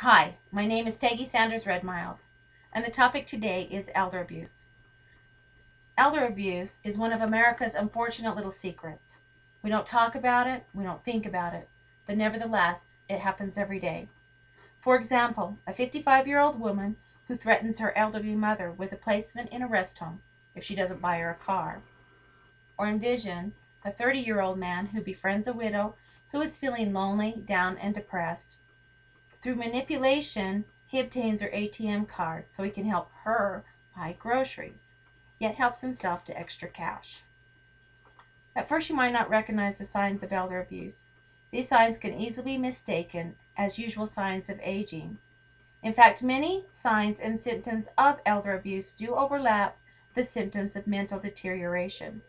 Hi, my name is Peggy Sanders Red Miles, and the topic today is elder abuse. Elder abuse is one of America's unfortunate little secrets. We don't talk about it, we don't think about it, but nevertheless, it happens every day. For example, a 55-year-old woman who threatens her elderly mother with a placement in a rest home if she doesn't buy her a car. Or envision a 30-year-old man who befriends a widow who is feeling lonely, down, and depressed. Through manipulation, he obtains her ATM card so he can help her buy groceries, yet helps himself to extra cash. At first, you might not recognize the signs of elder abuse. These signs can easily be mistaken as usual signs of aging. In fact, many signs and symptoms of elder abuse do overlap the symptoms of mental deterioration.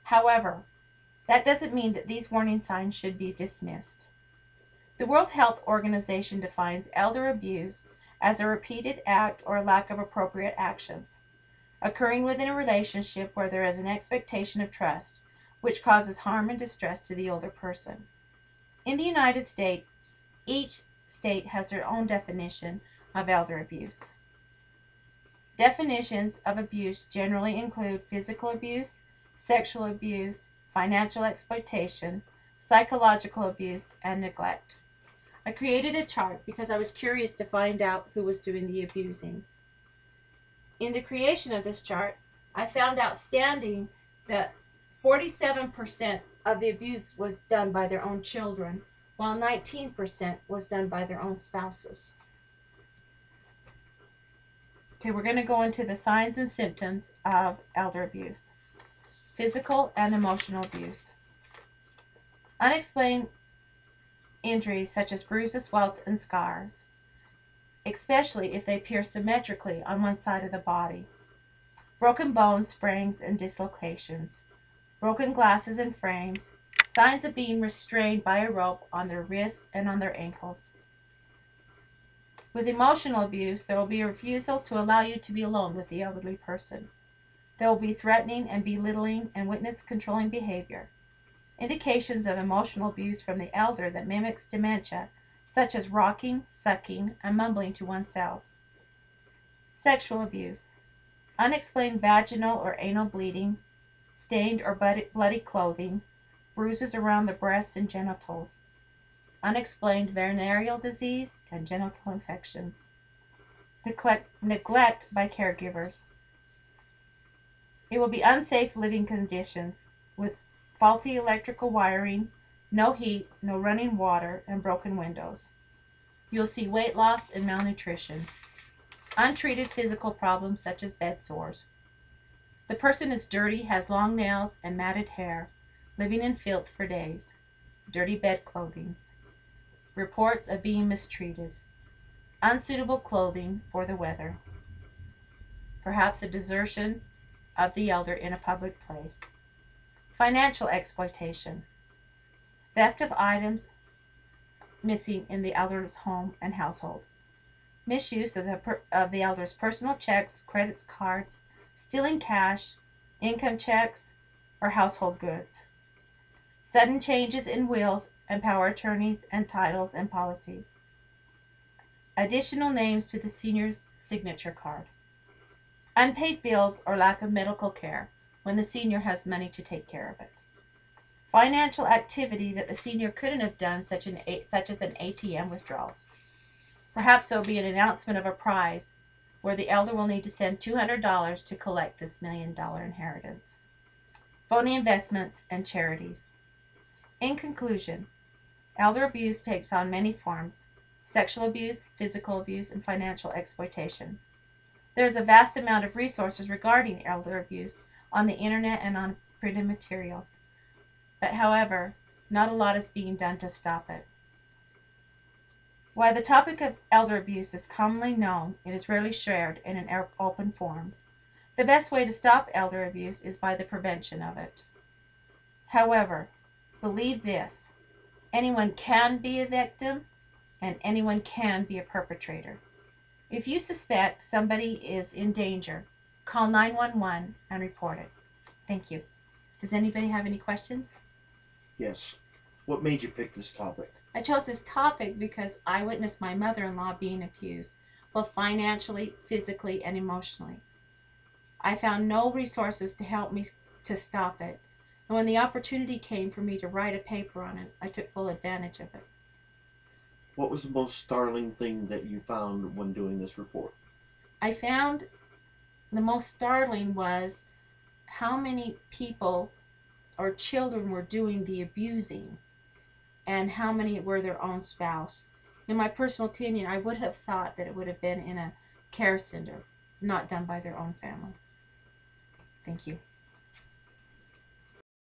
However, that doesn't mean that these warning signs should be dismissed. The World Health Organization defines elder abuse as a repeated act or lack of appropriate actions occurring within a relationship where there is an expectation of trust, which causes harm and distress to the older person. In the United States, each state has their own definition of elder abuse. Definitions of abuse generally include physical abuse, sexual abuse, financial exploitation, psychological abuse, and neglect. I created a chart because I was curious to find out who was doing the abusing. In the creation of this chart, I found outstanding that 47% of the abuse was done by their own children, while 19% was done by their own spouses. Okay, we're going to go into the signs and symptoms of elder abuse. Physical and emotional abuse. Unexplained injuries such as bruises, welts, and scars, especially if they appear symmetrically on one side of the body. Broken bones, sprains, and dislocations. Broken glasses and frames. Signs of being restrained by a rope on their wrists and on their ankles. With emotional abuse, there will be a refusal to allow you to be alone with the elderly person. There will be threatening and belittling and witness controlling behavior. Indications of emotional abuse from the elder that mimics dementia, such as rocking, sucking, and mumbling to oneself. Sexual abuse. Unexplained vaginal or anal bleeding, stained or bloody clothing, bruises around the breasts and genitals. Unexplained venereal disease and genital infections. Neglect by caregivers. It will be unsafe living conditions with faulty electrical wiring, no heat, no running water, and broken windows. You'll see weight loss and malnutrition. Untreated physical problems such as bed sores. The person is dirty, has long nails and matted hair, living in filth for days. Dirty bed clothing. Reports of being mistreated. Unsuitable clothing for the weather. Perhaps a desertion of the elder in a public place. Financial exploitation. Theft of items missing in the elder's home and household. Misuse of the elder's personal checks, credit cards, stealing cash, income checks, or household goods. Sudden changes in wills and power attorneys and titles and policies. Additional names to the senior's signature card. Unpaid bills or lack of medical care when the senior has money to take care of it. Financial activity that the senior couldn't have done, such as an ATM withdrawals. Perhaps there will be an announcement of a prize where the elder will need to send $200 to collect this $1 million inheritance. Phony investments and charities. In conclusion, elder abuse takes on many forms: sexual abuse, physical abuse, and financial exploitation. There is a vast amount of resources regarding elder abuse on the internet and on printed materials. But however, not a lot is being done to stop it. While the topic of elder abuse is commonly known, it is rarely shared in an open forum. The best way to stop elder abuse is by the prevention of it. However, believe this: anyone can be a victim and anyone can be a perpetrator. If you suspect somebody is in danger, call 911 and report it. Thank you. Does anybody have any questions? Yes. What made you pick this topic? I chose this topic because I witnessed my mother-in-law being abused, both financially, physically, and emotionally. I found no resources to help me to stop it, and when the opportunity came for me to write a paper on it, I took full advantage of it. What was the most startling thing that you found when doing this report? I found the most startling was how many people or children were doing the abusing and how many were their own spouse. In my personal opinion, I would have thought that it would have been in a care center, not done by their own family. Thank you.